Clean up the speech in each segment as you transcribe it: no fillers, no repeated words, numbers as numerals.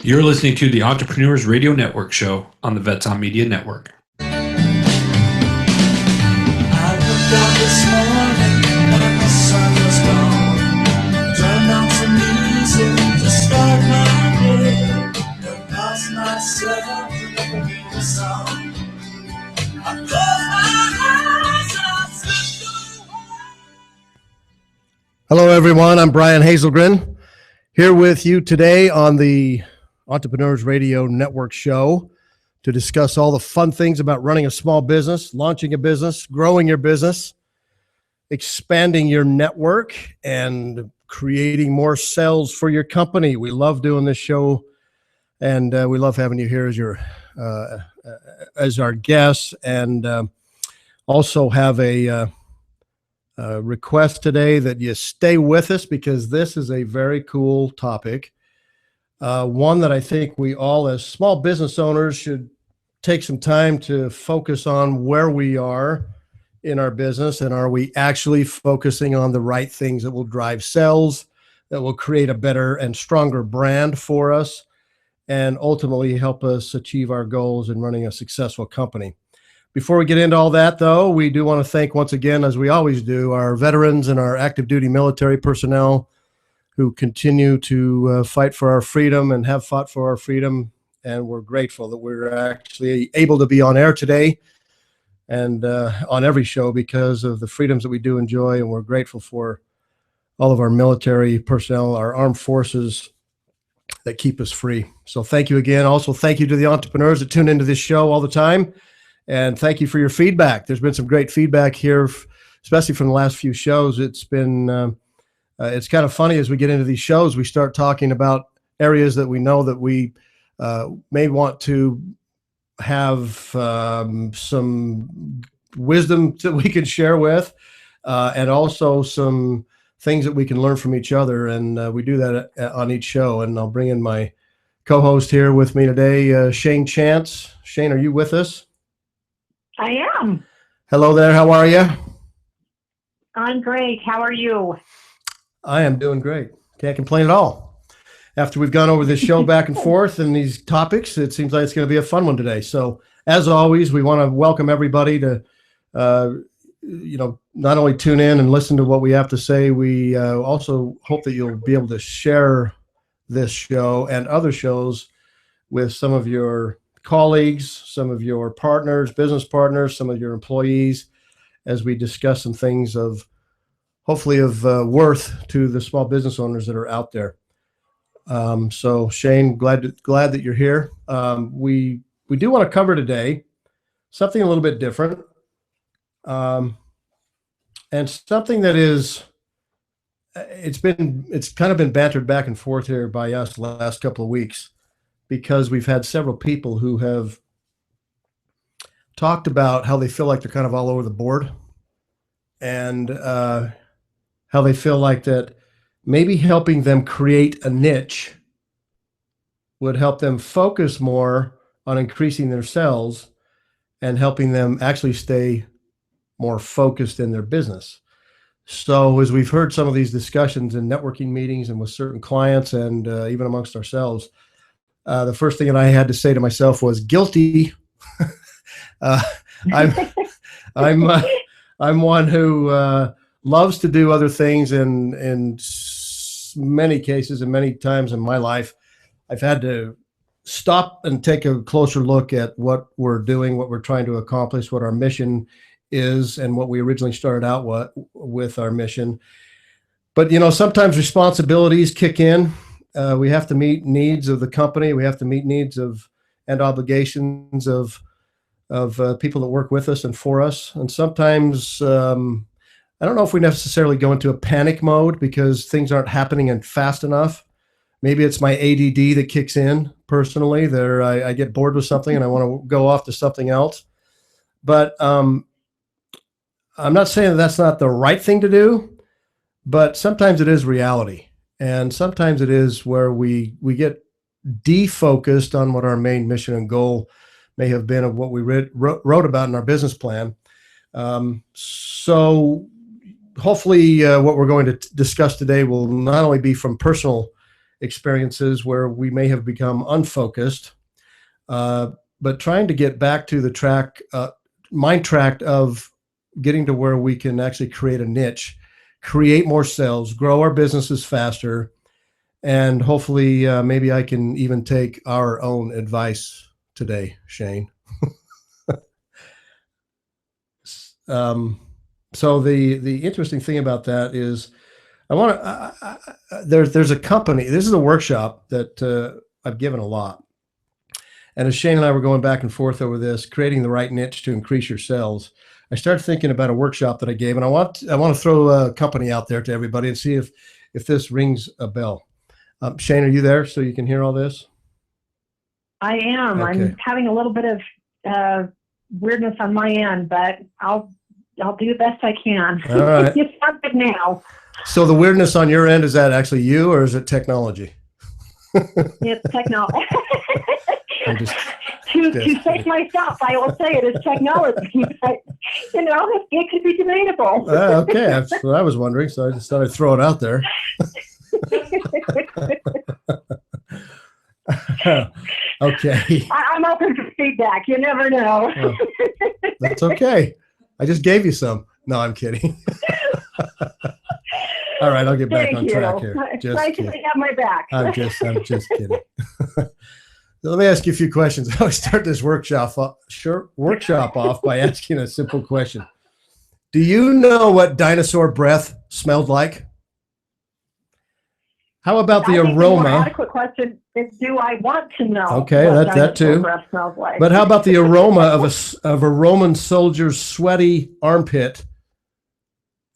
You're listening to the Entrepreneurs Radio Network show on the Vets on Media Network. I looked out this morning and the sun was gone. Turned on some music to start my day. But lost myself in the song. I closed my eyes, I slipped away. Hello, everyone. I'm Brian Hazelgren here with you today on the Entrepreneurs Radio Network show to discuss all the fun things about running a small business, launching a business, growing your business, expanding your network, and creating more sales for your company. We love doing this show, and we love having you here as our guests, and also have a request today that you stay with us because this is a very cool topic. One that I think we all as small business owners should take some time to focus on where we are in our business, and are we actually focusing on the right things that will drive sales, that will create a better and stronger brand for us, and ultimately help us achieve our goals in running a successful company. Before we get into all that, though, we do want to thank once again, as we always do, our veterans and our active duty military personnel who continue to fight for our freedom and have fought for our freedom. And we're grateful that we're actually able to be on air today and on every show because of the freedoms that we do enjoy. And we're grateful for all of our military personnel, our armed forces that keep us free. So thank you again. Also, thank you to the entrepreneurs that tune into this show all the time. And thank you for your feedback. There's been some great feedback here, especially from the last few shows. It's been it's kind of funny as we get into these shows, we start talking about areas that we know that we may want to have some wisdom that we can share with, and also some things that we can learn from each other. And we do that on each show. And I'll bring in my co-host here with me today, Shane Chance. Shane, are you with us? I am. Hello there. How are you? I'm great. How are you? I am doing great. Can't complain at all. After we've gone over this show back and forth and these topics, it seems like it's going to be a fun one today. So as always, we want to welcome everybody to, not only tune in and listen to what we have to say, we also hope that you'll be able to share this show and other shows with some of your colleagues, some of your partners, business partners, some of your employees, as we discuss some things of hopefully of worth to the small business owners that are out there. So Shane, glad that you're here. We do want to cover today something a little bit different, and something that is, it's kind of been bantered back and forth here by us the last couple of weeks, because we've had several people who have talked about how they feel like they're kind of all over the board, and how they feel like that maybe helping them create a niche would help them focus more on increasing their sales and helping them actually stay more focused in their business. So as we've heard some of these discussions in networking meetings and with certain clients and even amongst ourselves, the first thing that I had to say to myself was guilty. I'm one who loves to do other things, and in many cases and many times in my life, I've had to stop and take a closer look at what we're doing, what we're trying to accomplish, what our mission is, and what we originally started out with our mission. But, sometimes responsibilities kick in. We have to meet needs of the company. We have to meet needs of and obligations of people that work with us and for us. And sometimes, I don't know if we necessarily go into a panic mode because things aren't happening and fast enough. Maybe it's my ADD that kicks in personally. I get bored with something and I want to go off to something else. But I'm not saying that that's not the right thing to do, but sometimes it is reality. And sometimes it is where we get defocused on what our main mission and goal may have been of what we wrote about in our business plan. So hopefully what we're going to discuss today will not only be from personal experiences where we may have become unfocused, but trying to get back to the mind track of getting to where we can actually create a niche, create more sales, grow our businesses faster, and hopefully maybe I can even take our own advice today, Shane. So the interesting thing about that is there's a company, this is a workshop that I've given a lot. And as Shane and I were going back and forth over this, creating the right niche to increase your sales, I started thinking about a workshop that I gave, and I want to throw a company out there to everybody and see if this rings a bell. Shane, are you there so you can hear all this? I am. Okay. I'm having a little bit of weirdness on my end, but I'll do the best I can. All right. You sound good now. So the weirdness on your end, is that actually you or is it technology? It's technology. I'm just to save myself, I will say it is technology, but it could be debatable. Okay, that's what I was wondering, so I just thought I'd throw it out there. Okay. I'm open for feedback. You never know. Well, that's okay. I just gave you some. No, I'm kidding. All right, I'll get back on track here. Just Thank you kidding. to have my back. I'm just kidding. Let me ask you a few questions. I always start this workshop off by asking a simple question. Do you know what dinosaur breath smelled like? How about the I think aroma? The more adequate question is, do I want to know? Okay, what that too. dinosaur breath smells like? But how about the aroma of a Roman soldier's sweaty armpit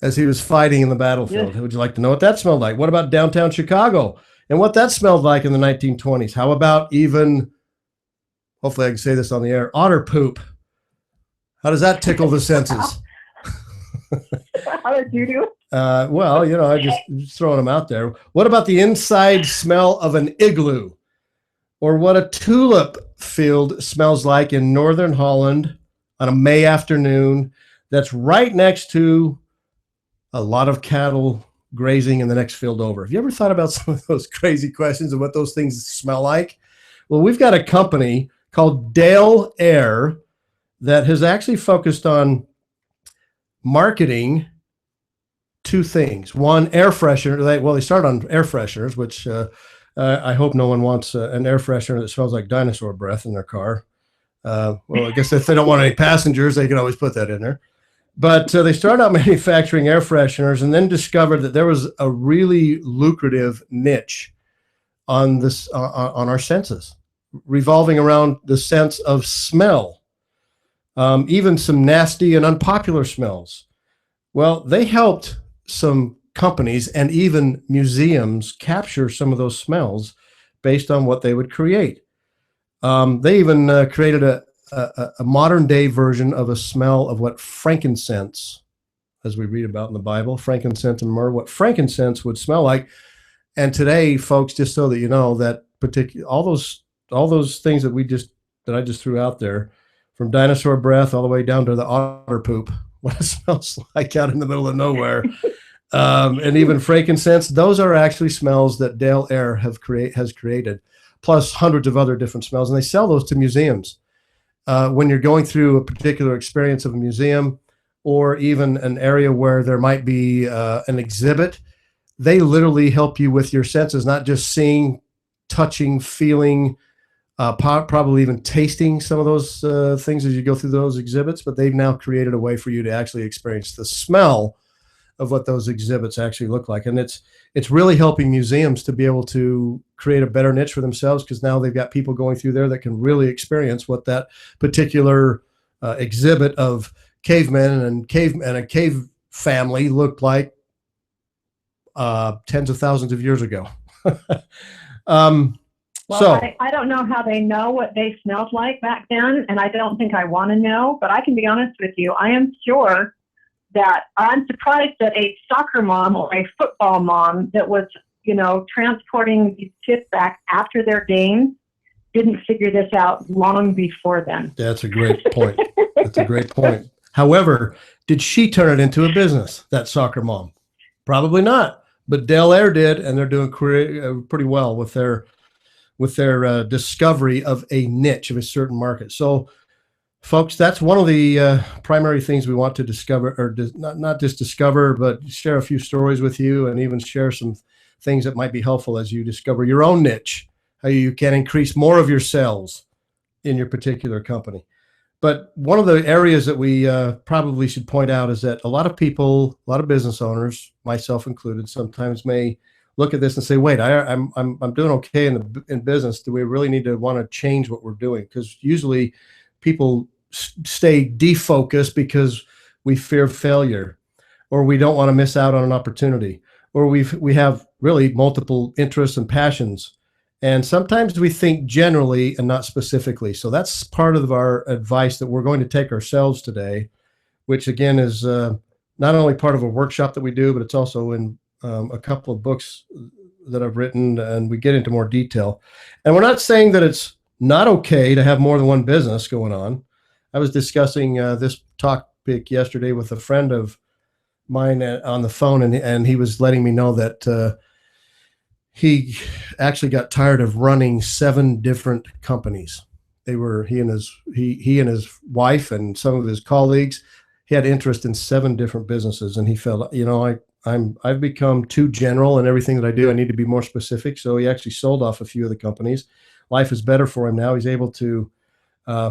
as he was fighting in the battlefield? Yes. Would you like to know what that smelled like? What about downtown Chicago and what that smelled like in the 1920s? How about even, hopefully I can say this on the air, otter poop? How does that tickle the senses? How did you do? Well, I just throwing them out there. What about the inside smell of an igloo? Or what a tulip field smells like in northern Holland on a May afternoon that's right next to a lot of cattle grazing in the next field over? Have you ever thought about some of those crazy questions of what those things smell like? Well, we've got a company called Dale Air that has actually focused on marketing two things. One, air freshener. They started on air fresheners, which I hope no one wants an air freshener that smells like dinosaur breath in their car. Well, I guess if they don't want any passengers, they can always put that in there. But they started out manufacturing air fresheners and then discovered that there was a really lucrative niche on this on our senses, revolving around the sense of smell, even some nasty and unpopular smells. Well, they helped some companies and even museums capture some of those smells based on what they would create. They even created a modern day version of a smell of what frankincense, as we read about in the Bible, frankincense and myrrh, what frankincense would smell like. And today, folks, just so that you know, that all those things that I just threw out there, from dinosaur breath all the way down to the otter poop, what it smells like out in the middle of nowhere, and even frankincense, those are actually smells that Dale Air has created, plus hundreds of other different smells, and they sell those to museums. When you're going through a particular experience of a museum or even an area where there might be an exhibit, they literally help you with your senses, not just seeing, touching, feeling, probably even tasting some of those things as you go through those exhibits, but they've now created a way for you to actually experience the smell of what those exhibits actually look like. And it's really helping museums to be able to create a better niche for themselves, because now they've got people going through there that can really experience what that particular exhibit of cavemen and a cave family looked like tens of thousands of years ago. Well, I don't know how they know what they smelled like back then, and I don't think I want to know, but I can be honest with you. I am sure that I'm surprised that a soccer mom or a football mom that was, transporting these kids back after their games didn't figure this out long before then. That's a great point. That's a great point. However, did she turn it into a business, that soccer mom? Probably not. But Dell Air did, and they're doing pretty well with their discovery of a niche of a certain market. So, folks, that's one of the primary things we want to discover, or not just discover, but share a few stories with you, and even share some things that might be helpful as you discover your own niche, how you can increase more of your sales in your particular company. But one of the areas that we probably should point out is that a lot of people, a lot of business owners, myself included, sometimes may look at this and say, "Wait, I'm doing okay in business. Do we really need to want to change what we're doing?" Because usually people stay defocused because we fear failure, or we don't want to miss out on an opportunity, or we have really multiple interests and passions. And sometimes we think generally and not specifically. So that's part of our advice that we're going to take ourselves today, which again is not only part of a workshop that we do, but it's also in a couple of books that I've written, and we get into more detail. And we're not saying that it's not okay to have more than one business going on. I was discussing this topic yesterday with a friend of mine on the phone, and he was letting me know that he actually got tired of running 7 different companies. He and his wife and some of his colleagues, he had interest in 7 different businesses, and he felt, I've become too general in everything that I do. I need to be more specific. So he actually sold off a few of the companies. Life is better for him now. He's able to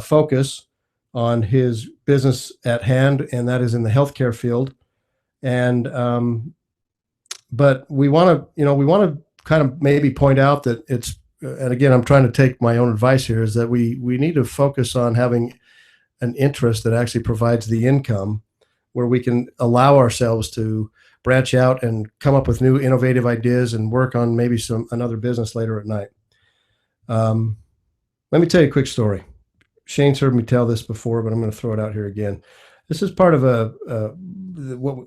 focus on his business at hand, and that is in the healthcare field. And but we want to kind of maybe point out that it's, and again, I'm trying to take my own advice here, is that we need to focus on having an interest that actually provides the income, where we can allow ourselves to branch out and come up with new innovative ideas and work on maybe another business later at night. Let me tell you a quick story. Shane's heard me tell this before, but I'm going to throw it out here again. This is part of a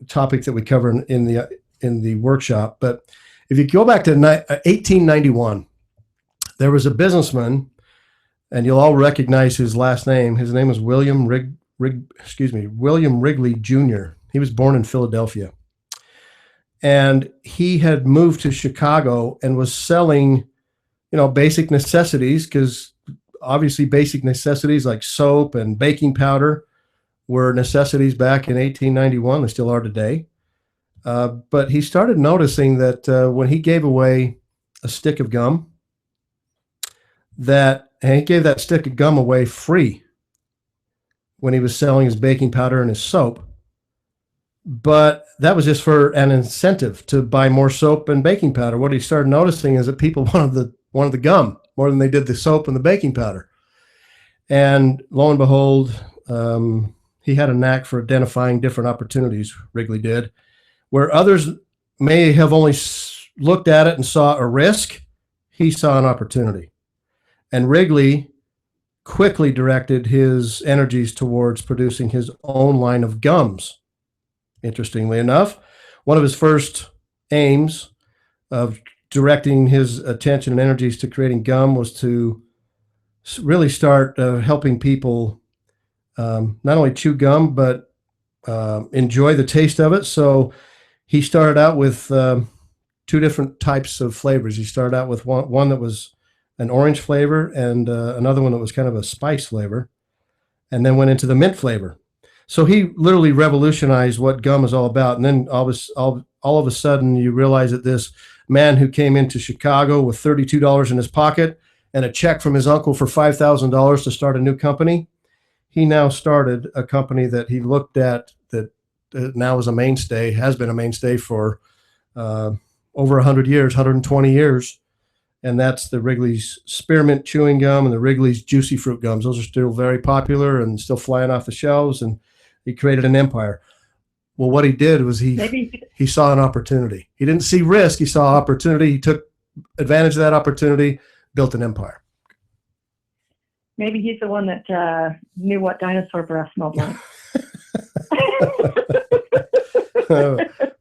topic that we cover in the workshop. But if you go back to 1891, there was a businessman, and you'll all recognize his last name. His name was William Wrigley Jr. He was born in Philadelphia, and he had moved to Chicago and was selling, basic necessities, because obviously basic necessities like soap and baking powder were necessities back in 1891. They still are today. But he started noticing that when he gave away a stick of gum, and he gave that stick of gum away free when he was selling his baking powder and his soap. But that was just for an incentive to buy more soap and baking powder. What he started noticing is that people wanted the gum more than they did the soap and the baking powder. And lo and behold, he had a knack for identifying different opportunities, Wrigley did, where others may have only looked at it and saw a risk. He saw an opportunity. And Wrigley quickly directed his energies towards producing his own line of gums. Interestingly enough, one of his first aims of directing his attention and energies to creating gum was to really start helping people not only chew gum, but enjoy the taste of it. So he started out with 2 different types of flavors. He started out with one that was an orange flavor, and another one that was kind of a spice flavor, and then went into the mint flavor. So he literally revolutionized what gum is all about. And then all of a sudden, you realize that this man who came into Chicago with $32 in his pocket and a check from his uncle for $5,000 to start a new company, he now started a company that he looked at that now is has been a mainstay for over 100 years, 120 years. And that's the Wrigley's Spearmint Chewing Gum and the Wrigley's Juicy Fruit Gums. Those are still very popular and still flying off the shelves, and he created an empire. Well, what he did was he saw an opportunity. He didn't see risk. He saw opportunity. He took advantage of that opportunity, built an empire. Maybe he's the one that knew what dinosaur breath smelled like.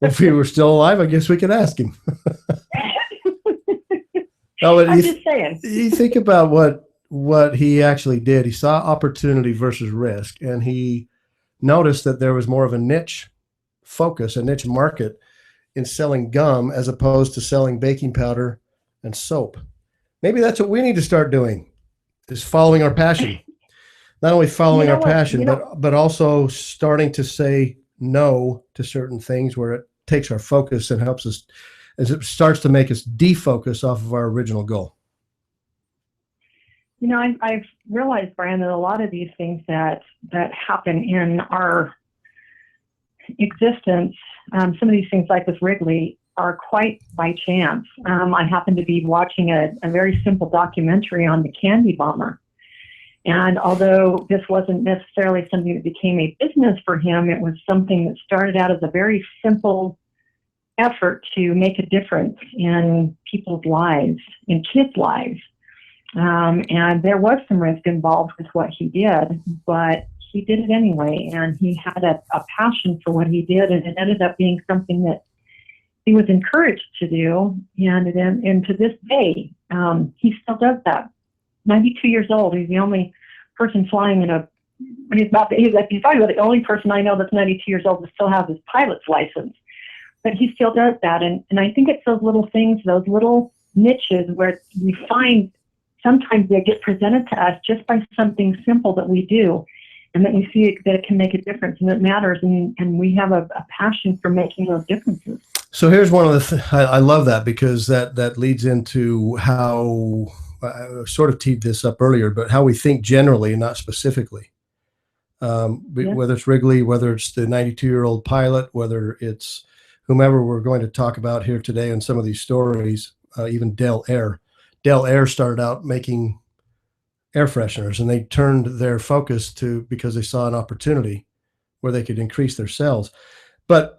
If he were still alive, I guess we could ask him. I'm just saying. You think about what he actually did. He saw opportunity versus risk, and he noticed that there was more of a niche focus, a niche market in selling gum as opposed to selling baking powder and soap. Maybe that's what we need to start doing, is following our passion. Not only following our passion, but also starting to say no to certain things where it takes our focus and helps us, as it starts to make us defocus off of our original goal. I've realized, Brian, that a lot of these things that happen in our existence, some of these things like with Wrigley, are quite by chance. I happened to be watching a very simple documentary on the Candy Bomber. And although this wasn't necessarily something that became a business for him, it was something that started out as a very simple effort to make a difference in people's lives, in kids' lives. And there was some risk involved with what he did, but he did it anyway. And he had a passion for what he did, and it ended up being something that he was encouraged to do. And to this day, he still does that. 92 years old. He's the only person flying he's probably the only person I know that's 92 years old that still has his pilot's license. But he still does that. And I think it's those little things, those little niches where we find sometimes they get presented to us just by something simple that we do, and that we see that it can make a difference and it matters. And we have a passion for making those differences. So here's one of the I love that, because that leads into how I sort of teed this up earlier, but how we think generally and not specifically. Whether it's Wrigley, whether it's the 92-year-old pilot, whether it's whomever we're going to talk about here today in some of these stories, even Del Air. Del Air started out making air fresheners, and they turned their focus because they saw an opportunity where they could increase their sales. But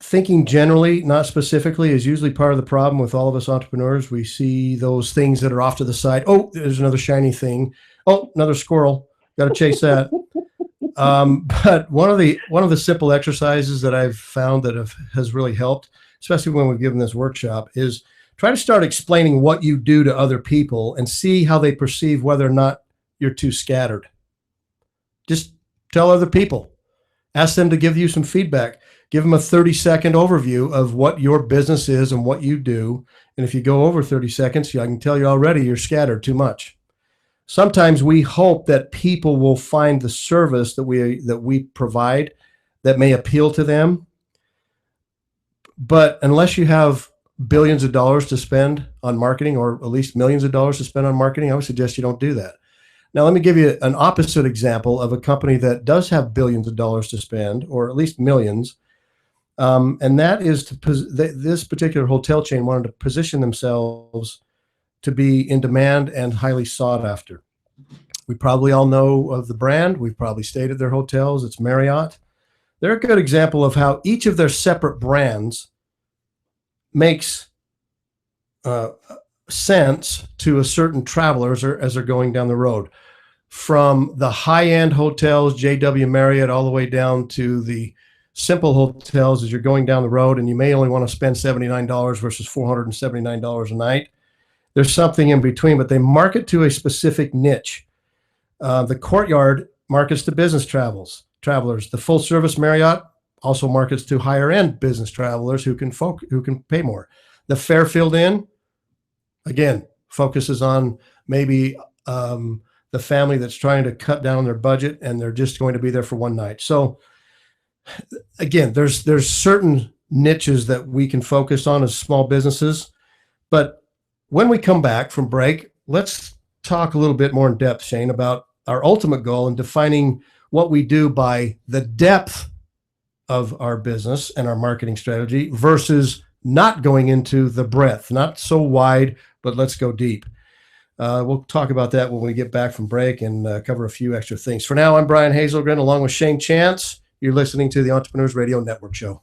thinking generally, not specifically, is usually part of the problem with all of us entrepreneurs. We see those things that are off to the side. Oh, there's another shiny thing. Oh, another squirrel. Got to chase that. But one of the simple exercises that I've found that has really helped, especially when we've given this workshop, is try to start explaining what you do to other people and see how they perceive whether or not you're too scattered. Just tell other people. Ask them to give you some feedback. Give them a 30-second overview of what your business is and what you do. And if you go over 30 seconds, I can tell you already you're scattered too much. Sometimes we hope that people will find the service that we provide that may appeal to them. But unless you have billions of dollars to spend on marketing, or at least millions of dollars to spend on marketing, I would suggest you don't do that. Now, let me give you an opposite example of a company that does have billions of dollars to spend, or at least millions. And that is this particular hotel chain wanted to position themselves to be in demand and highly sought after. We probably all know of the brand. We've probably stayed at their hotels. It's Marriott. They're a good example of how each of their separate brands makes sense to a certain travelers as they're going down the road. From the high-end hotels, JW Marriott, all the way down to the simple hotels as you're going down the road, and you may only want to spend $79 versus $479 a night. There's something in between, but they market to a specific niche. The Courtyard markets to business travelers. The full-service Marriott also markets to higher-end business travelers who can pay more. The Fairfield Inn, again, focuses on maybe the family that's trying to cut down their budget, and they're just going to be there for one night. So again, there's certain niches that we can focus on as small businesses. But when we come back from break, let's talk a little bit more in depth, Shane, about our ultimate goal and defining what we do by the depth of our business and our marketing strategy versus not going into the breadth, not so wide, but let's go deep. We'll talk about that when we get back from break and cover a few extra things. For now, I'm Brian Hazelgren along with Shane Chance. You're listening to the Entrepreneurs Radio Network Show.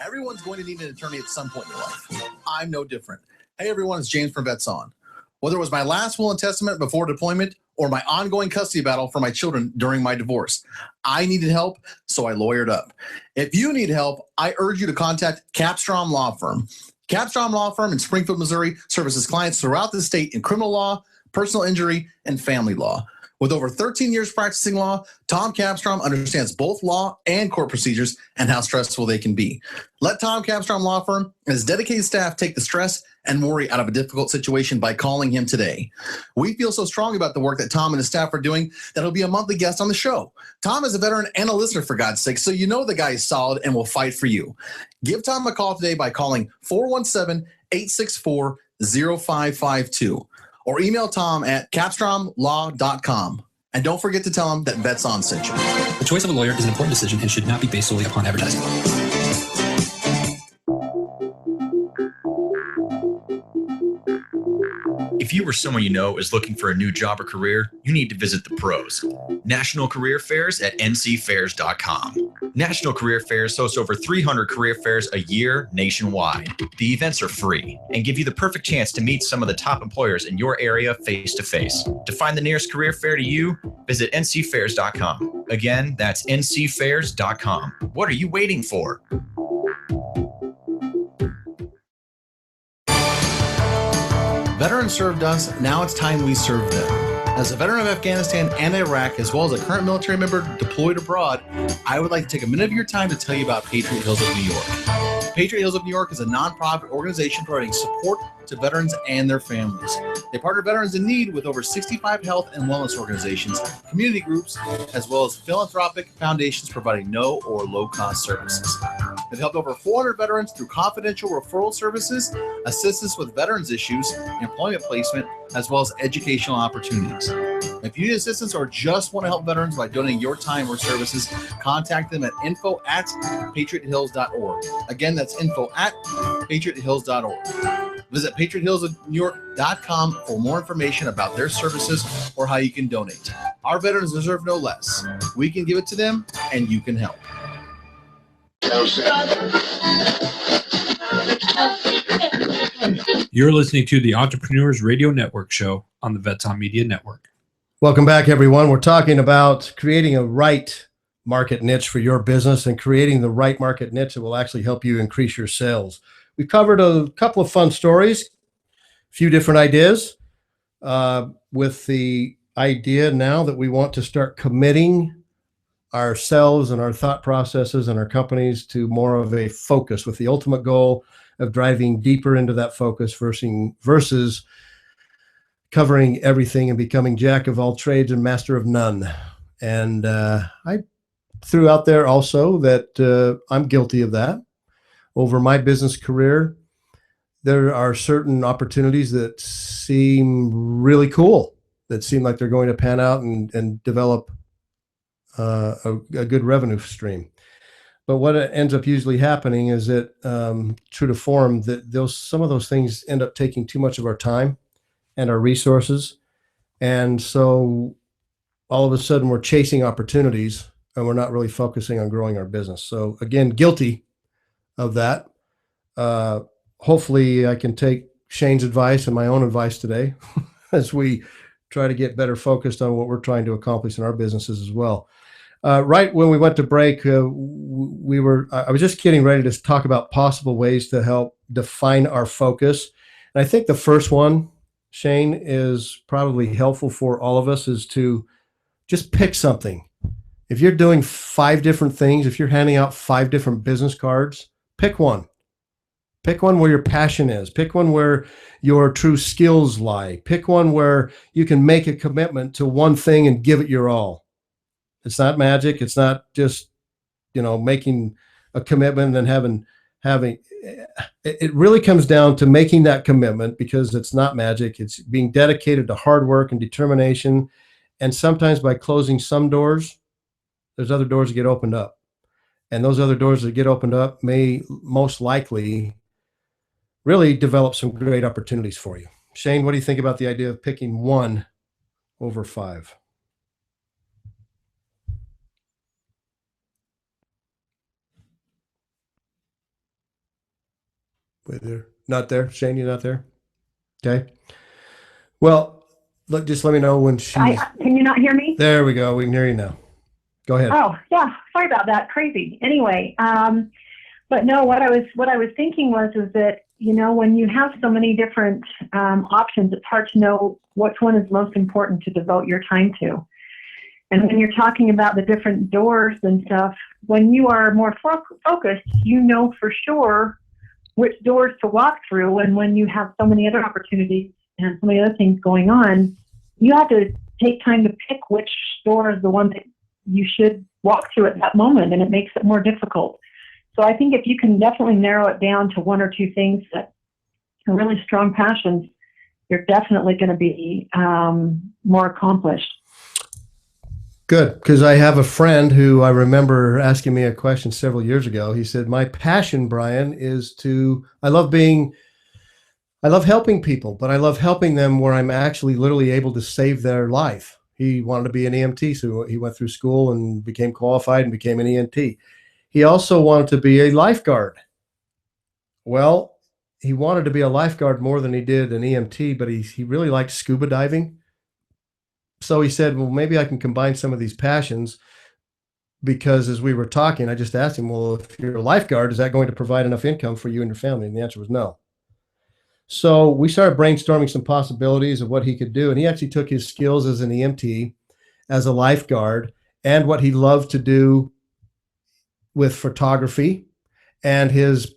Everyone's going to need an attorney at some point in your life. I'm no different. Hey everyone, it's James from Vets On. Whether it was my last will and testament before deployment or my ongoing custody battle for my children during my divorce, I needed help, so I lawyered up. If you need help, I urge you to contact Capstrom Law Firm. Capstrom Law Firm in Springfield, Missouri services clients throughout the state in criminal law, personal injury, and family law. With over 13 years practicing law, Tom Capstrom understands both law and court procedures and how stressful they can be. Let Tom Capstrom Law Firm and his dedicated staff take the stress and worry out of a difficult situation by calling him today. We feel so strong about the work that Tom and his staff are doing that he'll be a monthly guest on the show. Tom is a veteran and a listener, for God's sake, so you know the guy is solid and will fight for you. Give Tom a call today by calling 417-864-0552 or email Tom at capstromlaw.com. And don't forget to tell him that Vets On sent you. The choice of a lawyer is an important decision and should not be based solely upon advertising. If you or someone you know is looking for a new job or career, you need to visit the pros. National Career Fairs at ncfairs.com. National Career Fairs hosts over 300 career fairs a year nationwide. The events are free and give you the perfect chance to meet some of the top employers in your area face to face. To find the nearest career fair to you, visit ncfairs.com. Again, that's ncfairs.com. What are you waiting for? Veterans served us, now it's time we serve them. As a veteran of Afghanistan and Iraq, as well as a current military member deployed abroad, I would like to take a minute of your time to tell you about Patriot Hills of New York. Patriot Hills of New York is a nonprofit organization providing support to veterans and their families. They partner veterans in need with over 65 health and wellness organizations, community groups, as well as philanthropic foundations providing no or low-cost services. They've helped over 400 veterans through confidential referral services, assistance with veterans issues, employment placement, as well as educational opportunities. If you need assistance or just want to help veterans by donating your time or services, contact them at info@patriothills.org. Again, that's info@patriothills.org. Visit patriothillsofnewyork.com for more information about their services or how you can donate. Our veterans deserve no less. We can give it to them, and you can help. You're listening to the Entrepreneurs Radio Network show on the Vets On Media Network. Welcome back, everyone. We're talking about creating a right market niche for your business and creating the right market niche that will actually help you increase your sales. We covered a couple of fun stories, a few different ideas, with the idea now that we want to start committing ourselves and our thought processes and our companies to more of a focus, with the ultimate goal of driving deeper into that focus versus covering everything and becoming jack of all trades and master of none. And I threw out there also that I'm guilty of that. Over my business career, there are certain opportunities that seem really cool, that seem like they're going to pan out and develop a good revenue stream. But what ends up usually happening is that, true to form, that some of those things end up taking too much of our time and our resources. And so all of a sudden we're chasing opportunities and we're not really focusing on growing our business. So again, guilty of that. Hopefully I can take Shane's advice and my own advice today as we try to get better focused on what we're trying to accomplish in our businesses as well. Right when we went to break, I was just getting ready to talk about possible ways to help define our focus. And I think the first one, Shane, is probably helpful for all of us, is to just pick something. If you're doing 5 different things, if you're handing out 5 different business cards, pick one. Pick one where your passion is. Pick one where your true skills lie. Pick one where you can make a commitment to one thing and give it your all. It's not magic. It's not just, making a commitment and having, it really comes down to making that commitment, because it's not magic. It's being dedicated to hard work and determination. And sometimes by closing some doors, there's other doors that get opened up. And those other doors that get opened up may most likely really develop some great opportunities for you. Shane, what do you think about the idea of picking one over 5? Wait there. Not there. Shane, you're not there? Okay. Well, look, just let me know when she's... Can you not hear me? There we go. We can hear you now. Go ahead. Oh, yeah. Sorry about that. Crazy. Anyway, but no, what I was thinking was that, when you have so many different options, it's hard to know which one is most important to devote your time to. And when you're talking about the different doors and stuff, when you are more focused, you know for sure which doors to walk through. And when you have so many other opportunities and so many other things going on, you have to take time to pick which door is the one that you should walk through at that moment, and it makes it more difficult. So I think if you can definitely narrow it down to one or two things that are really strong passions, you're definitely going to be more accomplished. Good, because I have a friend who I remember asking me a question several years ago. He said, my passion, Brian, is I love helping people, but I love helping them where I'm actually literally able to save their life. He wanted to be an EMT, so he went through school and became qualified and became an EMT. He also wanted to be a lifeguard. Well, he wanted to be a lifeguard more than he did an EMT, but he really liked scuba diving. So he said, well, maybe I can combine some of these passions, because as we were talking, I just asked him, well, if you're a lifeguard, is that going to provide enough income for you and your family? And the answer was no. So we started brainstorming some possibilities of what he could do. And he actually took his skills as an EMT, as a lifeguard, and what he loved to do with photography and his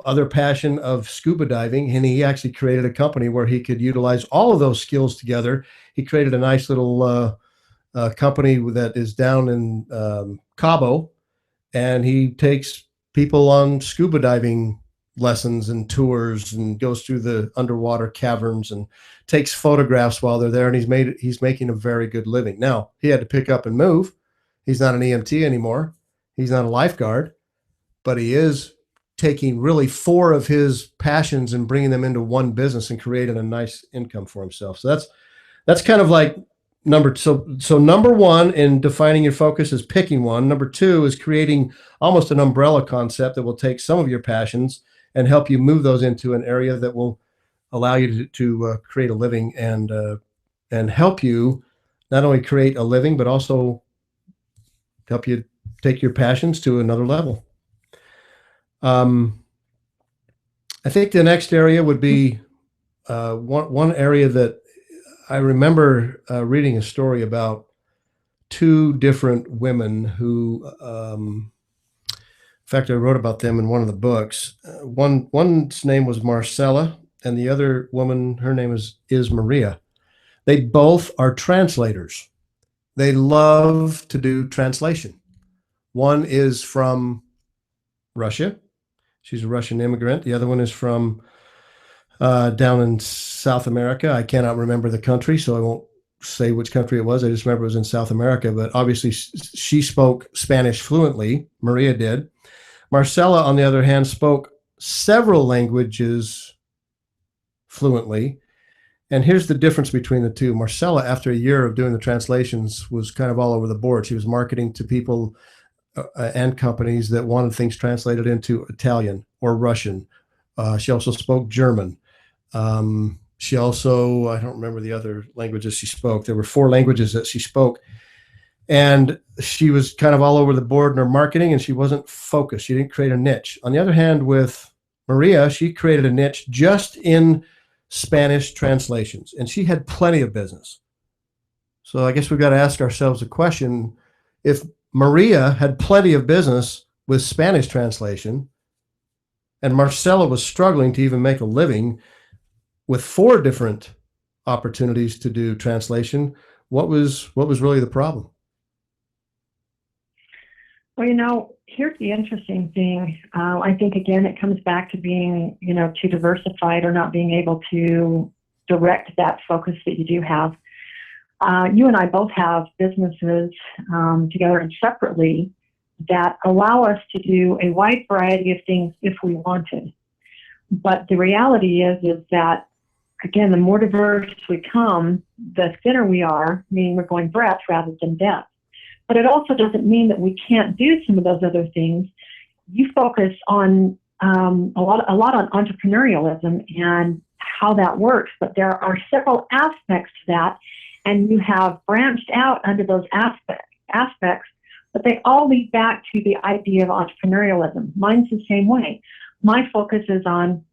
other passion of scuba diving. And he actually created a company where he could utilize all of those skills together. He created a nice little company that is down in Cabo, and he takes people on scuba diving lessons and tours and goes through the underwater caverns and takes photographs while they're there. And he's making a very good living. Now, he had to pick up and move. He's not an EMT anymore. He's not a lifeguard, but he is taking really 4 of his passions and bringing them into one business and creating a nice income for himself. So that's kind of like number 1 in defining your focus is picking one. Number 2 is creating almost an umbrella concept that will take some of your passions and help you move those into an area that will allow you to create a living and help you not only create a living, but also help you take your passions to another level. I think the next area would be one area that I remember reading a story about 2 different women who, in fact, I wrote about them in one of the books. One's name was Marcella, and the other woman, her name is Maria. They both are translators. They love to do translation. One is from Russia. She's a Russian immigrant. The other one is from down in South America. I cannot remember the country, so I won't say which country it was. I just remember it was in South America, but obviously she spoke Spanish fluently. Maria did. Marcella, on the other hand, spoke several languages fluently. And here's the difference between the two. Marcella, after a year of doing the translations, was kind of all over the board. She was marketing to people and companies that wanted things translated into Italian or Russian. She also spoke German. She also, I don't remember the other languages she spoke. There were 4 languages that she spoke. And she was kind of all over the board in her marketing, and she wasn't focused. She didn't create a niche. On the other hand, with Maria, she created a niche just in Spanish translations, and she had plenty of business. So I guess we've got to ask ourselves a question. If Maria had plenty of business with Spanish translation, and Marcella was struggling to even make a living with 4 different opportunities to do translation, what was really the problem? Well, here's the interesting thing. I think, again, it comes back to being, too diversified or not being able to direct that focus that you do have. You and I both have businesses together and separately that allow us to do a wide variety of things if we wanted. But the reality is that, again, the more diverse we come, the thinner we are, meaning we're going breadth rather than depth. But it also doesn't mean that we can't do some of those other things. You focus on a lot on entrepreneurialism and how that works, but there are several aspects to that, and you have branched out under those aspects, but they all lead back to the idea of entrepreneurialism. Mine's the same way. My focus is on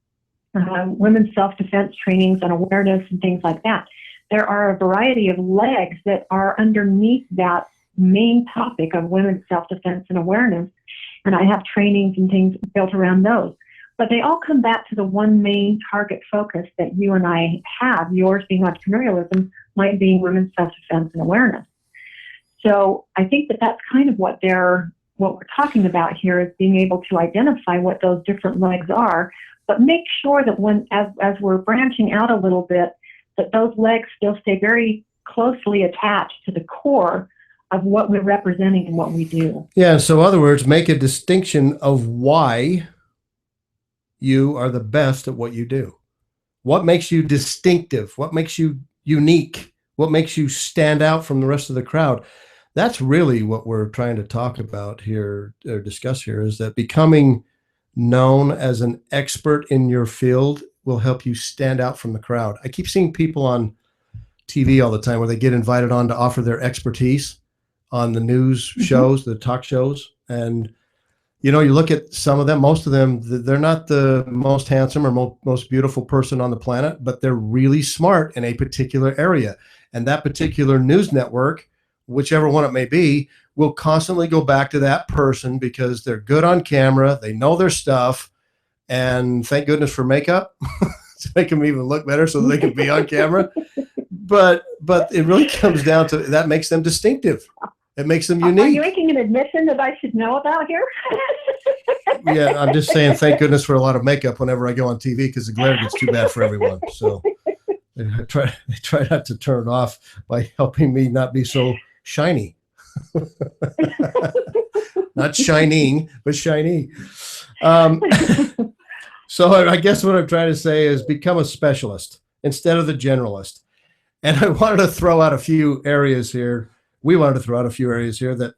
women's self-defense trainings and awareness and things like that. There are a variety of legs that are underneath that main topic of women's self-defense and awareness. And I have trainings and things built around those. But they all come back to the one main target focus that you and I have, yours being entrepreneurialism, mine being women's self-defense and awareness. So I think that that's kind of what we're talking about here, is being able to identify what those different legs are, but make sure that as we're branching out a little bit, that those legs still stay very closely attached to the core of what we're representing and what we do. Yeah. So, in other words, make a distinction of why you are the best at what you do. What makes you distinctive? What makes you unique? What makes you stand out from the rest of the crowd? That's really what we're trying to talk about here, or discuss here, is that becoming known as an expert in your field will help you stand out from the crowd. I keep seeing people on TV all the time where they get invited on to offer their expertise on the news shows, the talk shows. And, you look at some of them, most of them, they're not the most handsome or most beautiful person on the planet, but they're really smart in a particular area. And that particular news network, whichever one it may be, will constantly go back to that person because they're good on camera. They know their stuff. And thank goodness for makeup to make them even look better so they can be on camera. But it really comes down to that makes them distinctive. It makes them unique. Are you making an admission that I should know about here? Yeah, I'm just saying thank goodness for a lot of makeup whenever I go on TV because the glare gets too bad for everyone. So I try not to turn it off by helping me not be so shiny. Not shining, but shiny. So I guess what I'm trying to say is become a specialist instead of the generalist. And I wanted to throw out a few areas here. We wanted to throw out a few areas here that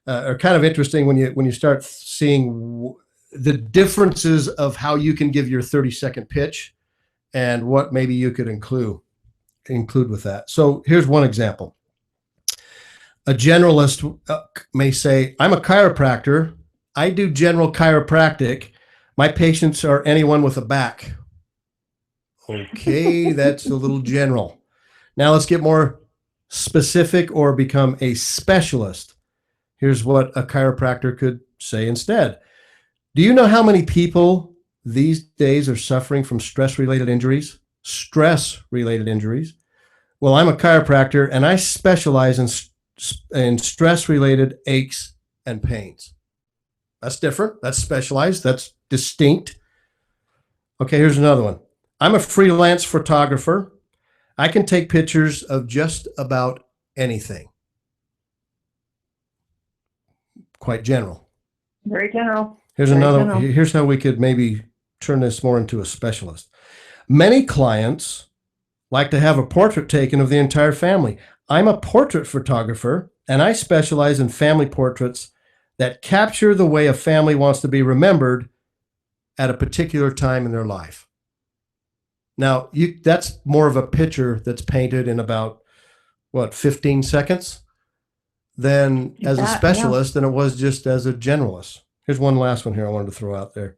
are kind of interesting when you start seeing the differences of how you can give your 30-second pitch and what maybe you could include with that. So here's one example. A generalist may say, I'm a chiropractor. I do general chiropractic. My patients are anyone with a back. Okay, that's a little general. Now let's get more specific or become a specialist. Here's what a chiropractor could say instead. Do you know how many people these days are suffering from stress-related injuries? Stress-related injuries. Well, I'm a chiropractor and I specialize in stress-related aches and pains. That's different. That's specialized. That's distinct. Okay, here's another one. I'm a freelance photographer. I can take pictures of just about anything. Quite general. Very general. Here's Very another. general. Here's how we could maybe turn this more into a specialist. Many clients like to have a portrait taken of the entire family. I'm a portrait photographer, and I specialize in family portraits that capture the way a family wants to be remembered at a particular time in their life. Now, that's more of a picture that's painted in about, 15 seconds than as a specialist than it was just as a generalist. Here's one last one here I wanted to throw out there.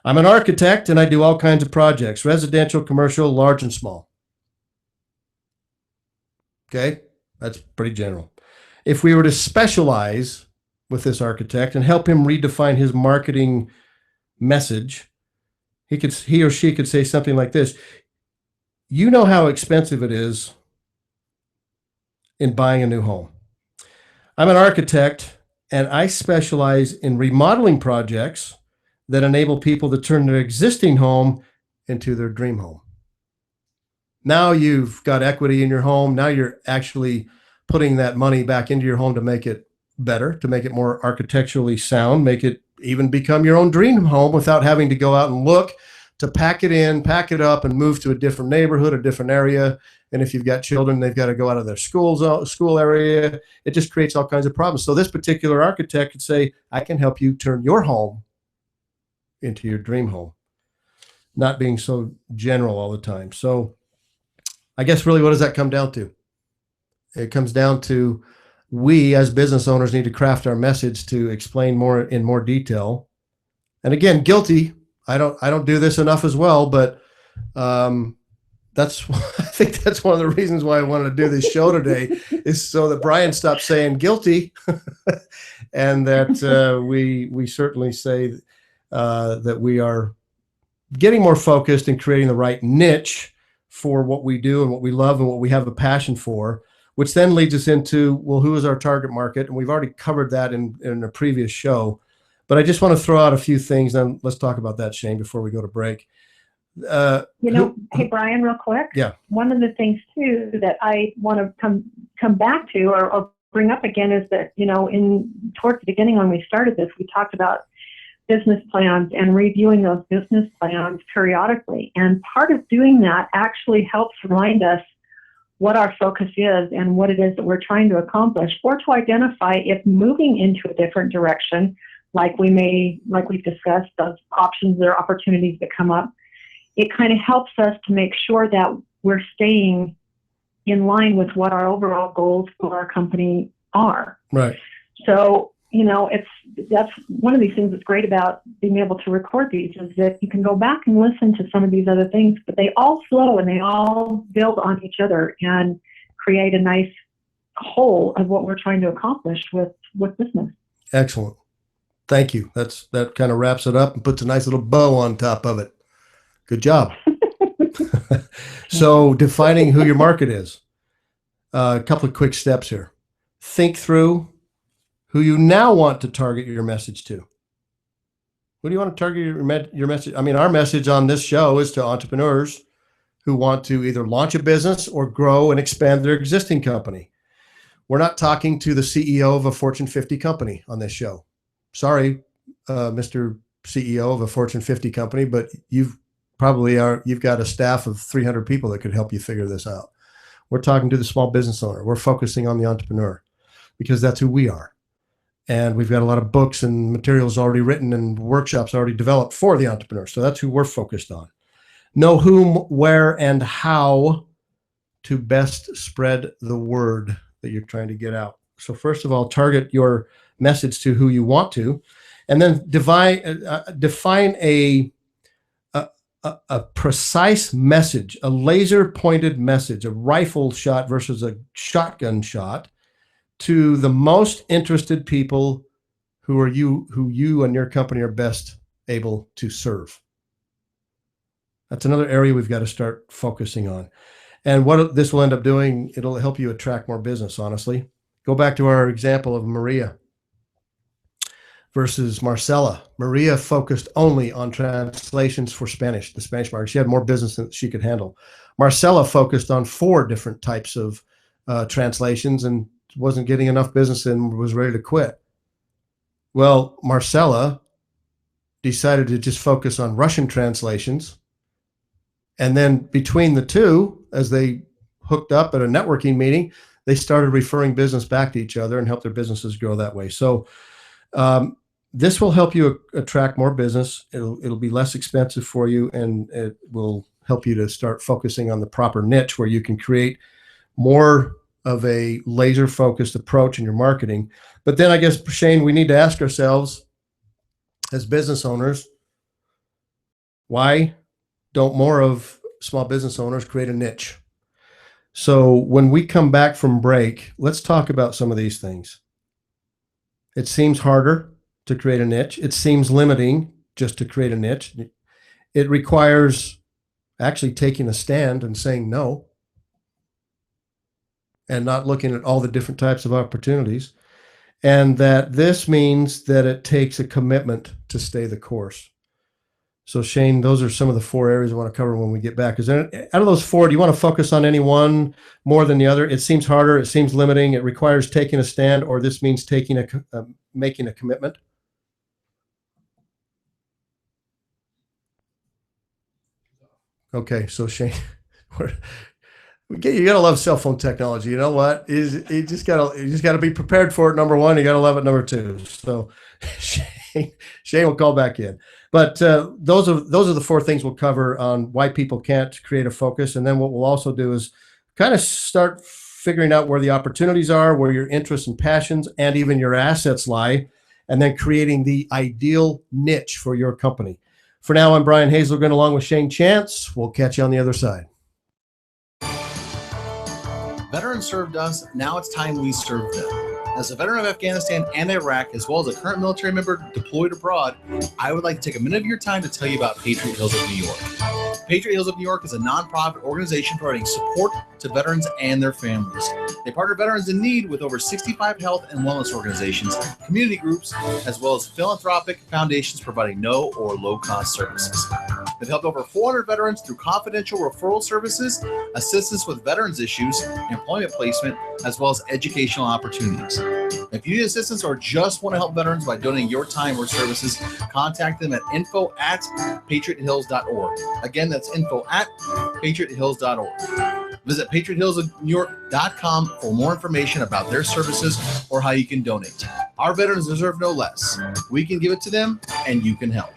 I'm an architect, and I do all kinds of projects, residential, commercial, large and small. Okay, that's pretty general. If we were to specialize with this architect and help him redefine his marketing message, he or she could say something like this. You know how expensive it is in buying a new home. I'm an architect and I specialize in remodeling projects that enable people to turn their existing home into their dream home. Now you've got equity in your home. Now you're actually putting that money back into your home to make it better, to make it more architecturally sound, make it even become your own dream home without having to go out and look to pack it in, pack it up, and move to a different neighborhood, a different area. And if you've got children, they've got to go out of their school area. It just creates all kinds of problems. So this particular architect could say, I can help you turn your home into your dream home, not being so general all the time. So I guess really what does that come down to? It comes down to we as business owners need to craft our message to explain in more detail. And again, guilty. I don't do this enough as well, but That's I think that's one of the reasons why I wanted to do this show today, is so that Brian stops saying guilty, and that we certainly say that we are getting more focused and creating the right niche for what we do and what we love and what we have a passion for, which then leads us into, well, who is our target market? And we've already covered that in a previous show, but I just want to throw out a few things. Then let's talk about that, Shane, before we go to break. Hey, Brian, real quick. Yeah. One of the things too that I want to come back to or bring up again is that, towards the beginning when we started this, we talked about business plans and reviewing those business plans periodically. And part of doing that actually helps remind us what our focus is and what it is that we're trying to accomplish, or to identify if moving into a different direction, like we've discussed, those options or opportunities that come up, it kind of helps us to make sure that we're staying in line with what our overall goals for our company are. Right. So, that's one of these things that's great about being able to record these, is that you can go back and listen to some of these other things, but they all flow and they all build on each other and create a nice whole of what we're trying to accomplish with business. Excellent. Thank you. That kind of wraps it up and puts a nice little bow on top of it. Good job. So defining who your market is. A couple of quick steps here. Think through who you now want to target your message to. Who do you want to target your message? I mean, our message on this show is to entrepreneurs who want to either launch a business or grow and expand their existing company. We're not talking to the CEO of a Fortune 50 company on this show. Sorry, Mr. CEO of a Fortune 50 company, but you've got a staff of 300 people that could help you figure this out. We're talking to the small business owner. We're focusing on the entrepreneur because that's who we are. And we've got a lot of books and materials already written and workshops already developed for the entrepreneur. So that's who we're focused on. Know whom, where, and how to best spread the word that you're trying to get out. So first of all, target your message to who you want to, and then define a precise message, a laser pointed message, a rifle shot versus a shotgun shot, to the most interested people who you and your company are best able to serve. That's another area we've got to start focusing on. And what this will end up doing, it'll help you attract more business, honestly. Go back to our example of Maria versus Marcella. Maria focused only on translations for Spanish, the Spanish market. She had more business than she could handle. Marcella focused on 4 different types of translations and wasn't getting enough business and was ready to quit. Well, Marcella decided to just focus on Russian translations. And then between the two, as they hooked up at a networking meeting, they started referring business back to each other and helped their businesses grow that way. So this will help you attract more business. It'll be less expensive for you, and it will help you to start focusing on the proper niche where you can create more of a laser focused approach in your marketing. But then I guess, Shane, we need to ask ourselves as business owners, why don't more of small business owners create a niche? So when we come back from break, let's talk about some of these things. It seems harder to create a niche. It seems limiting just to create a niche. It requires actually taking a stand and saying no, and not looking at all the different types of opportunities. And that this means that it takes a commitment to stay the course. So Shane, those are some of the 4 areas I want to cover when we get back. Is there, out of those 4, do you want to focus on any one more than the other? It seems harder, it seems limiting, it requires taking a stand, or this means taking making a commitment? Okay, so Shane, you gotta love cell phone technology. You know what? You just gotta be prepared for it. Number 1, you gotta love it. Number 2. So Shane will call back in. But those are the 4 things we'll cover on why people can't create a focus. And then what we'll also do is kind of start figuring out where the opportunities are, where your interests and passions and even your assets lie, and then creating the ideal niche for your company. For now, I'm Brian Hazelgren along with Shane Chance. We'll catch you on the other side. Veterans served us. Now it's time we serve them. As a veteran of Afghanistan and Iraq, as well as a current military member deployed abroad, I would like to take a minute of your time to tell you about Patriot Hills of New York. Patriot Hills of New York is a nonprofit organization providing support to veterans and their families. They partner veterans in need with over 65 health and wellness organizations, community groups, as well as philanthropic foundations providing no or low-cost services. They've helped over 400 veterans through confidential referral services, assistance with veterans issues, employment placement, as well as educational opportunities. If you need assistance or just want to help veterans by donating your time or services, contact them at info@patriothills.org. Again, that's info@patriothills.org. Visit patriothillsnewyork.com for more information about their services or how you can donate. Our veterans deserve no less. We can give it to them, and you can help.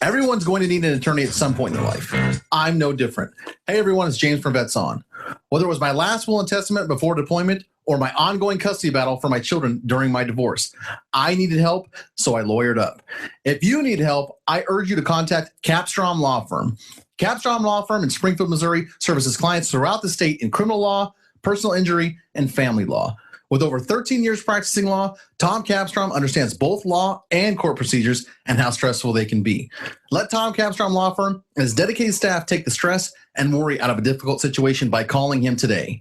Everyone's going to need an attorney at some point in their life. I'm no different. Hey everyone, it's James from Vets On. Whether it was my last will and testament before deployment or my ongoing custody battle for my children during my divorce, I needed help, so I lawyered up. If you need help, I urge you to contact Capstrom Law Firm. Capstrom Law Firm in Springfield, Missouri services clients throughout the state in criminal law, personal injury, and family law. With over 13 years practicing law, Tom Capstrom understands both law and court procedures and how stressful they can be. Let Tom Capstrom Law Firm and his dedicated staff take the stress and worry out of a difficult situation by calling him today.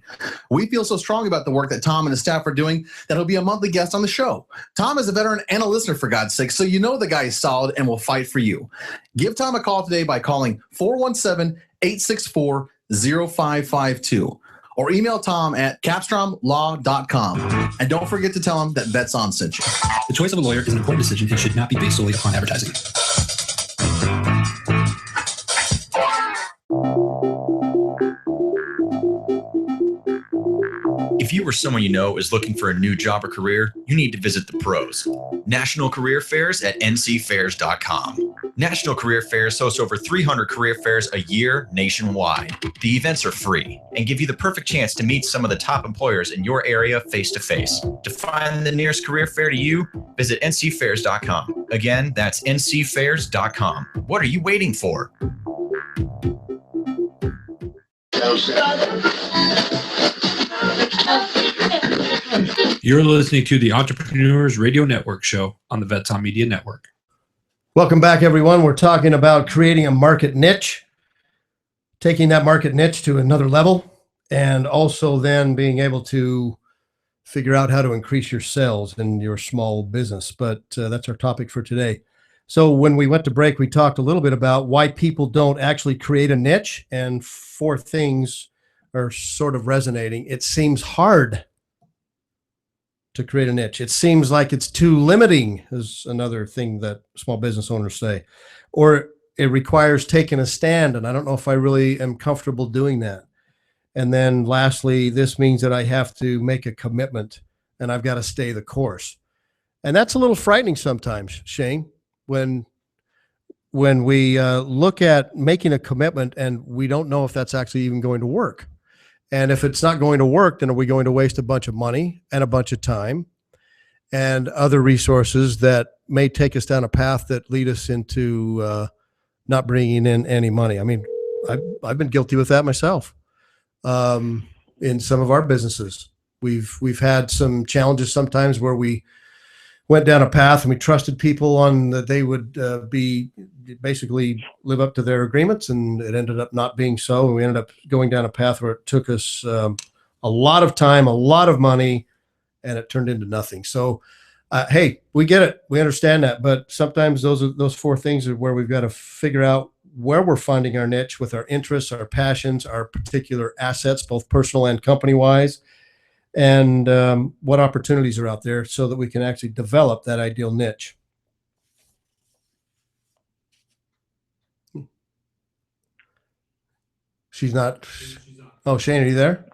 We feel so strong about the work that Tom and his staff are doing that he'll be a monthly guest on the show. Tom is a veteran and a listener, for God's sake, so you know the guy is solid and will fight for you. Give Tom a call today by calling 417-864-0552. or email Tom at capstromlaw.com. And don't forget to tell him that Vets On sent you. The choice of a lawyer is an important decision and should not be based solely upon advertising. If you or someone you know is looking for a new job or career, you need to visit the pros. National Career Fairs at ncfairs.com. National Career Fairs hosts over 300 career fairs a year nationwide. The events are free and give you the perfect chance to meet some of the top employers in your area face-to-face. To find the nearest career fair to you, visit ncfairs.com. Again, that's ncfairs.com. What are you waiting for? You're listening to the Entrepreneurs Radio Network show on the Vets On Media Network. Welcome back, everyone. We're talking about creating a market niche, taking that market niche to another level, and also then being able to figure out how to increase your sales in your small business. But that's our topic for today. So when we went to break, we talked a little bit about why people don't actually create a niche, and 4 things are sort of resonating. It seems hard to create a niche. It seems like it's too limiting, is another thing that small business owners say. Or it requires taking a stand, and I don't know if I really am comfortable doing that. And then lastly, this means that I have to make a commitment and I've got to stay the course. And that's a little frightening sometimes, Shane, when we look at making a commitment and we don't know if that's actually even going to work. And if it's not going to work, then are we going to waste a bunch of money and a bunch of time and other resources that may take us down a path that lead us into not bringing in any money? I mean, I've been guilty with that myself. In some of our businesses, we've had some challenges sometimes where we went down a path and we trusted people on that they would basically live up to their agreements, and it ended up not being so. And we ended up going down a path where it took us a lot of time, a lot of money, and it turned into nothing. So, hey, we get it. We understand that. But sometimes those 4 things are where we've got to figure out where we're finding our niche with our interests, our passions, our particular assets, both personal and company-wise, and what opportunities are out there so that we can actually develop that ideal niche. She's not. Oh, Shane, are you there?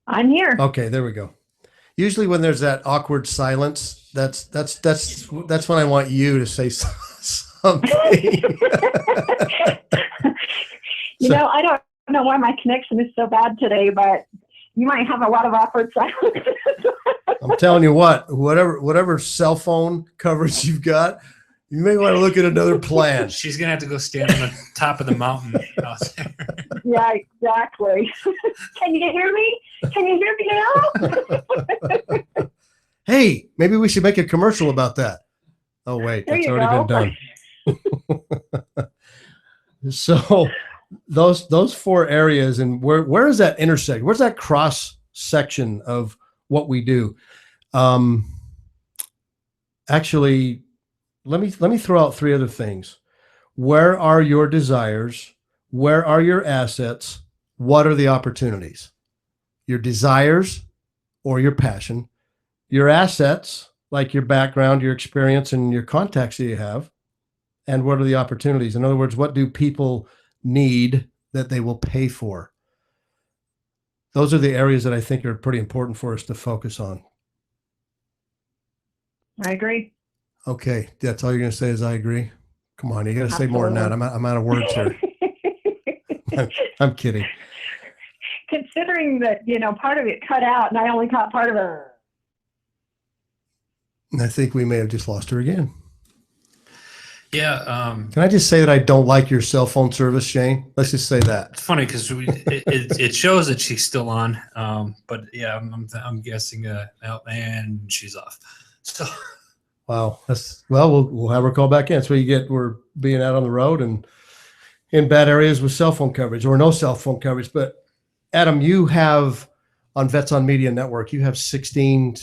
I'm here. Okay, there we go. Usually when there's that awkward silence, that's when I want you to say something. I don't know why my connection is so bad today, but you might have a lot of awkward silence. I'm telling you what, whatever cell phone coverage you've got, you may want to look at another plan. She's gonna have to go stand on the top of the mountain out there. Yeah, exactly. Can you hear me? Can you hear me now? Hey, maybe we should make a commercial about that. Oh wait, There that's you already go. been done. So those four areas, and where is that intersect? Where's that cross section of what we do? Actually, let me throw out three other things. Where are your desires? Where are your assets? What are the opportunities? Your desires or your passion, your assets, like your background, your experience, and your contacts that you have, and what are the opportunities? In other words, what do people need that they will pay for? Those are the areas that I think are pretty important for us to focus on. I agree. Okay, that's all you're going to say is I agree? Come on, you got to say more than that. I'm out of words here. I'm kidding. Considering that, part of it cut out and I only caught part of it. And I think we may have just lost her again. Yeah. Can I just say that I don't like your cell phone service, Shane? Let's just say that. It's funny because it shows that she's still on, but yeah, I'm guessing and she's off. So Wow. We'll have her call back in. That's what you get. We're being out on the road and in bad areas with cell phone coverage or no cell phone coverage. But Adam, you have on Vets on Media Network, you have 16,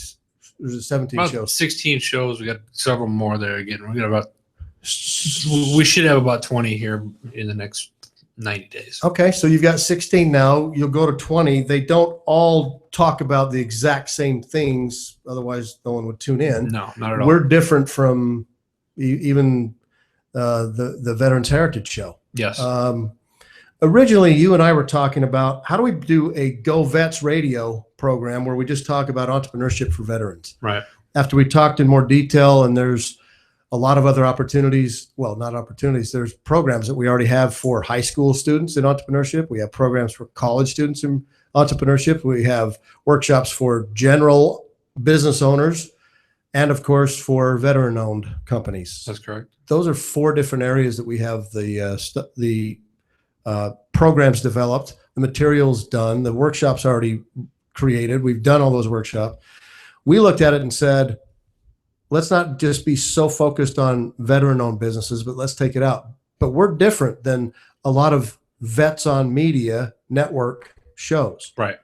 there's a 17 about shows. 16 shows. We got several more there again. We should have about 20 here in the next 90 days. Okay, so you've got 16 now. You'll go to 20. They don't all talk about the exact same things. Otherwise, no one would tune in. No, not at all. We're different from even the Veterans Heritage Show. Yes. Originally, you and I were talking about how do we do a Go Vets radio program where we just talk about entrepreneurship for veterans. Right. After we talked in more detail, and there's a lot of other opportunities. Well, not opportunities. There's programs that we already have for high school students in entrepreneurship. We have programs for college students in entrepreneurship. We have workshops for general business owners, and of course for veteran-owned companies. That's correct. Those are four different areas that we have the programs developed, the materials done, the workshops already created. We've done all those workshops. We looked at it and said, let's not just be so focused on veteran-owned businesses, but let's take it out. But we're different than a lot of Vets on Media Network shows. Right.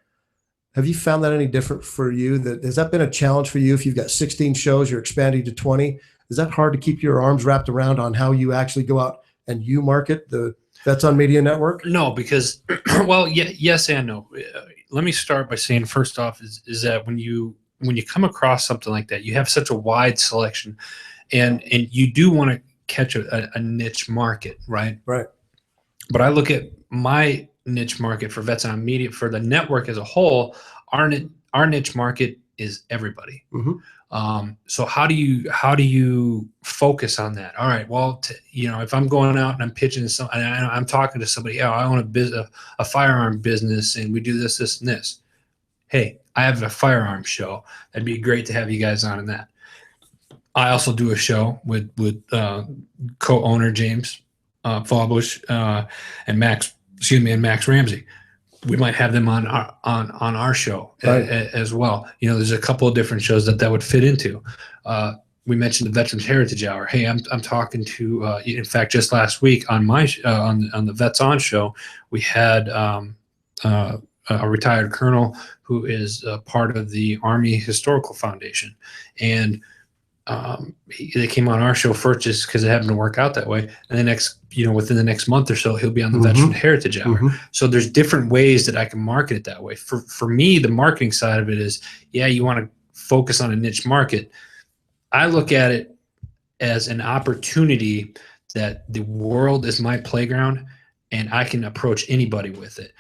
Have you found that any different for you? Has that been a challenge for you? If you've got 16 shows, you're expanding to 20. Is that hard to keep your arms wrapped around on how you actually go out and you market the Vets on Media Network? No, because, well, yes and no. Let me start by saying, first off, is that when you come across something like that, you have such a wide selection, and you do want to catch a niche market, right? Right. But I look at my niche market for Vets on Media, for the network as a whole. Our niche market is everybody. Mm-hmm. So how do you focus on that? All right. Well, if I'm going out and I'm pitching and I'm talking to somebody, I own a firearm business, and we do this, and this. Hey, I have a firearm show. That'd be great to have you guys on in that. I also do a show with co-owner James Fallbush and Max Ramsey. We might have them on our show Right. as well. There's a couple of different shows that would fit into. We mentioned the Veterans Heritage Hour. Hey, I'm talking to. In fact, just last week on my on the Vets On show, we had a retired colonel who is part of the Army Historical Foundation, and they came on our show first just because it happened to work out that way. And within the next month or so, he'll be on the Mhm. Veteran Heritage Hour. Mhm. So there's different ways that I can market it that way. For me, the marketing side of it is, you want to focus on a niche market. I look at it as an opportunity that the world is my playground, and I can approach anybody with it.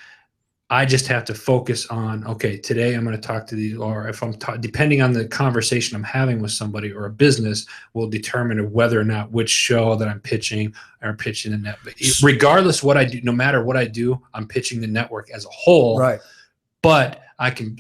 I just have to focus on, okay, today I'm going to talk to these, or if I'm depending on the conversation I'm having with somebody or a business, will determine whether or not which show that I'm pitching or pitching the net. Regardless what I do, no matter what I do, I'm pitching the network as a whole. Right. but I can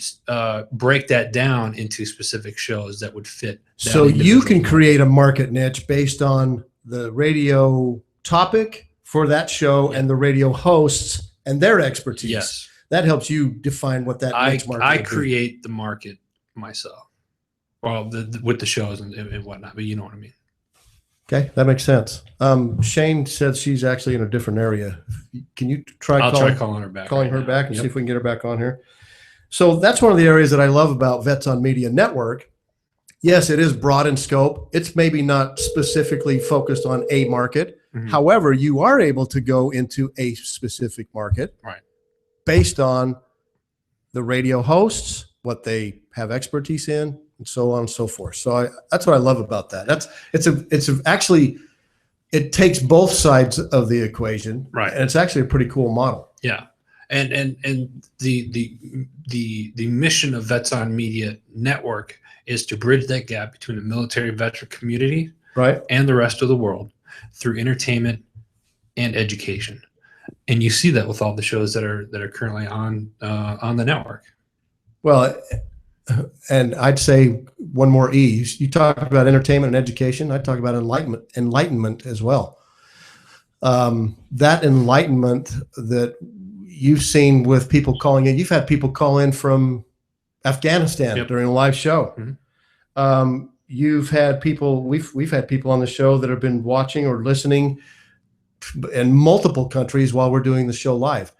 break that down into specific shows that would fit. that So you individual can market. create a market niche based on the radio topic for that show Yeah. and the radio hosts and their expertise. Yes. That helps you define what that niche market I would be. create the market myself. Well, with the shows and whatnot, but you know what I mean. Okay, that makes sense. Shane said she's actually in a different area. Can you try I'll calling, try calling her back. calling right her now. back and Yep. see if we can get her back on here? So that's one of the areas that I love about Vets on Media Network. Yes, it is broad in scope. It's maybe not specifically focused on a market. Mhm. However, you are able to go into a specific market Right. based on the radio hosts, what they have expertise in, and so on and so forth. So that's what I love about that. Actually, it takes both sides of the equation, Right. and it's actually a pretty cool model. Yeah, and the mission of Vets on Media Network is to bridge that gap between the military veteran community Right? and the rest of the world through entertainment and education. And you see that with all the shows that are currently on the network. Well, and I'd say one more E. You talk about entertainment and education. I talk about enlightenment as well. That enlightenment that you've seen with people calling in. You've had people call in from Afghanistan Yep. during a live show. Mhm. You've had people. We've had people on the show that have been watching or listening in multiple countries while we're doing the show live.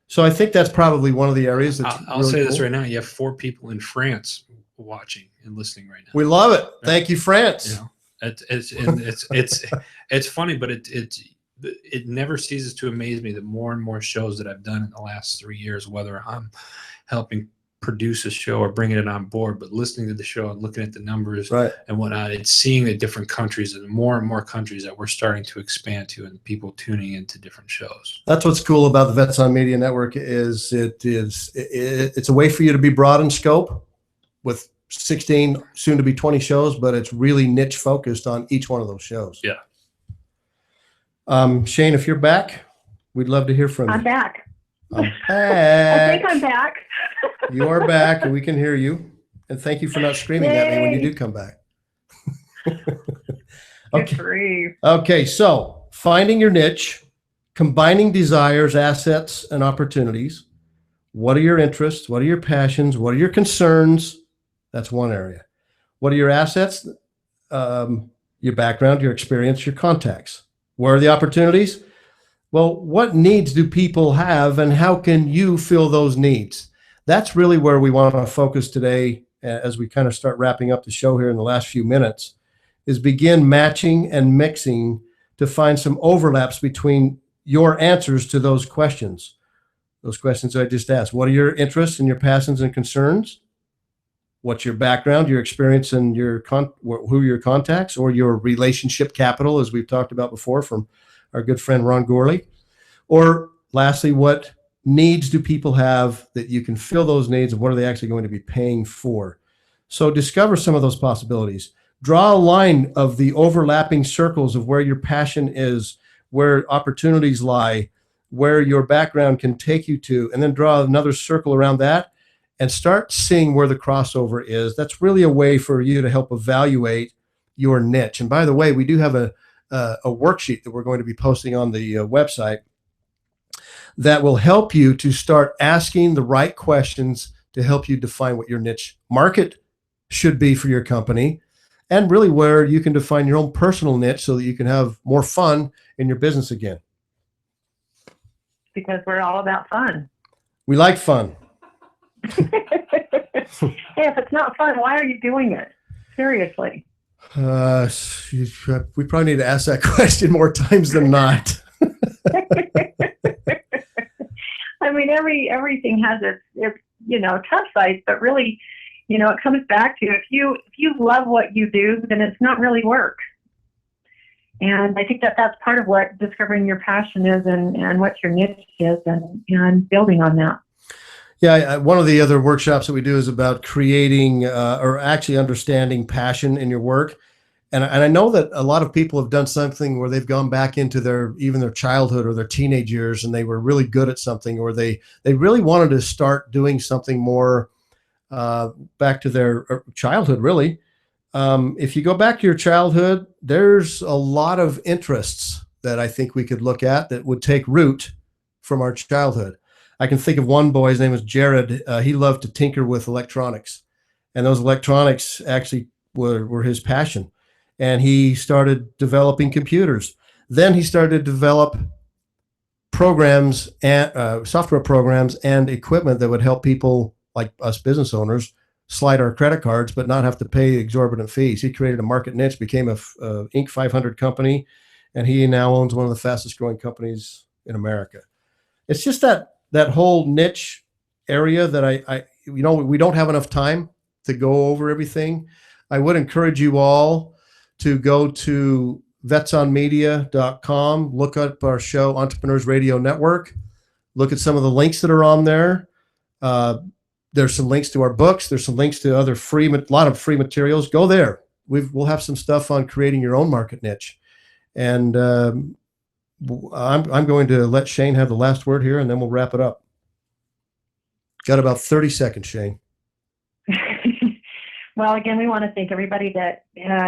So I think that's probably one of the areas that's I'll really say this cool. right now: you have 4 people in France watching and listening right now. We love it. Thank you, France. You know, it's funny, but it never ceases to amaze me that more and more shows that I've done in the last 3 years, whether I'm helping produce a show or bringing it on board, but listening to the show and looking at the numbers Right. and whatnot, it's seeing the different countries and more countries that we're starting to expand to, and people tuning into different shows. That's what's cool about the Vets on Media Network is it's a way for you to be broad in scope with 16, soon to be 20 shows, but it's really niche focused on each one of those shows. Yeah. Shane, if you're back, we'd love to hear from I'm you. back. I'm I think back. I'm back. You are back and we can hear you. And thank you for not screaming at me when you Yay. do come back. Good Okay. grief. Okay, so finding your niche, combining desires, assets, and opportunities. What are your interests? What are your passions? What are your concerns? That's one area. What are your assets? Your background, your experience, your contacts. Where are the opportunities? Well, what needs do people have and how can you fill those needs? That's really where we want to focus today as we kind of start wrapping up the show here in the last few minutes, is begin matching and mixing to find some overlaps between your answers to those questions. Those questions I just asked. What are your interests and your passions and concerns? What's your background, your experience, and who are your contacts or your relationship capital, as we've talked about before from our good friend Ron Gorley? Or lastly, what needs do people have that you can fill those needs, and what are they actually going to be paying for? So discover some of those possibilities. Draw a line of the overlapping circles of where your passion is, where opportunities lie, where your background can take you to, and then draw another circle around that and start seeing where the crossover is. That's really a way for you to help evaluate your niche. And by the way, we do have a worksheet that we're going to be posting on the website that will help you to start asking the right questions to help you define what your niche market should be for your company, and really where you can define your own personal niche so that you can have more fun in your business again. Because we're all about fun. We like fun. Hey, if it's not fun, why are you doing it? Seriously. We probably need to ask that question more times than not. I mean, everything has its tough sides, but really, it comes back to if you love what you do, then it's not really work. And I think that's part of what discovering your passion is and what your niche is and building on that. Yeah, one of the other workshops that we do is about creating or actually understanding passion in your work. And I know that a lot of people have done something where they've gone back into their childhood or their teenage years, and they were really good at something, or they really wanted to start doing something more back to their childhood, really. If you go back to your childhood, there's a lot of interests that I think we could look at that would take root from our childhood. I can think of one boy, his name was Jared. He loved to tinker with electronics, and those electronics actually were his passion. And he started developing computers. Then he started to develop programs and software programs and equipment that would help people like us business owners slide our credit cards, but not have to pay exorbitant fees. He created a market niche, became a Inc. 500 company, and he now owns one of the fastest growing companies in America. It's just that whole niche area that we don't have enough time to go over everything. I would encourage you all to go to vetsonmedia.com, look up our show, Entrepreneurs Radio Network, look at some of the links that are on there. There's some links to our books. There's some links to other a lot of free materials. Go there. We'll have some stuff on creating your own market niche. And I'm going to let Shane have the last word here, and then we'll wrap it up. Got about 30 seconds, Shane. Well, again, we want to thank everybody that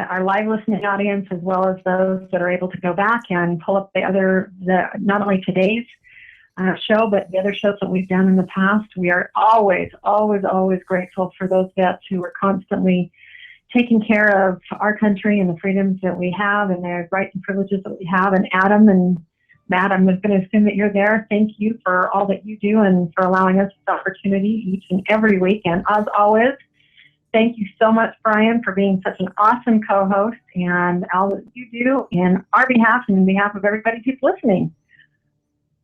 our live listening audience, as well as those that are able to go back and pull up not only today's show, but the other shows that we've done in the past. We are always, always, always grateful for those vets who are constantly taking care of our country and the freedoms that we have and the rights and privileges that we have. And Adam and Matt, I'm just going to assume that you're there. Thank you for all that you do and for allowing us this opportunity each and every week. And as always, thank you so much, Brian, for being such an awesome co-host and all that you do in our behalf and in behalf of everybody who's listening.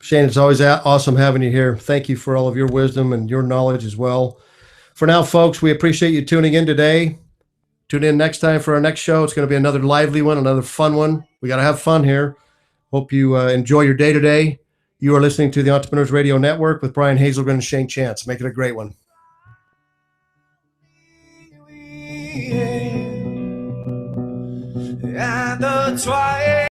Shane, it's always awesome having you here. Thank you for all of your wisdom and your knowledge as well. For now, folks, we appreciate you tuning in today. Tune in next time for our next show. It's going to be another lively one, another fun one. We got to have fun here. Hope you enjoy your day today. You are listening to the Entrepreneurs Radio Network with Brian Hazelgren and Shane Chance. Make it a great one. And the twilight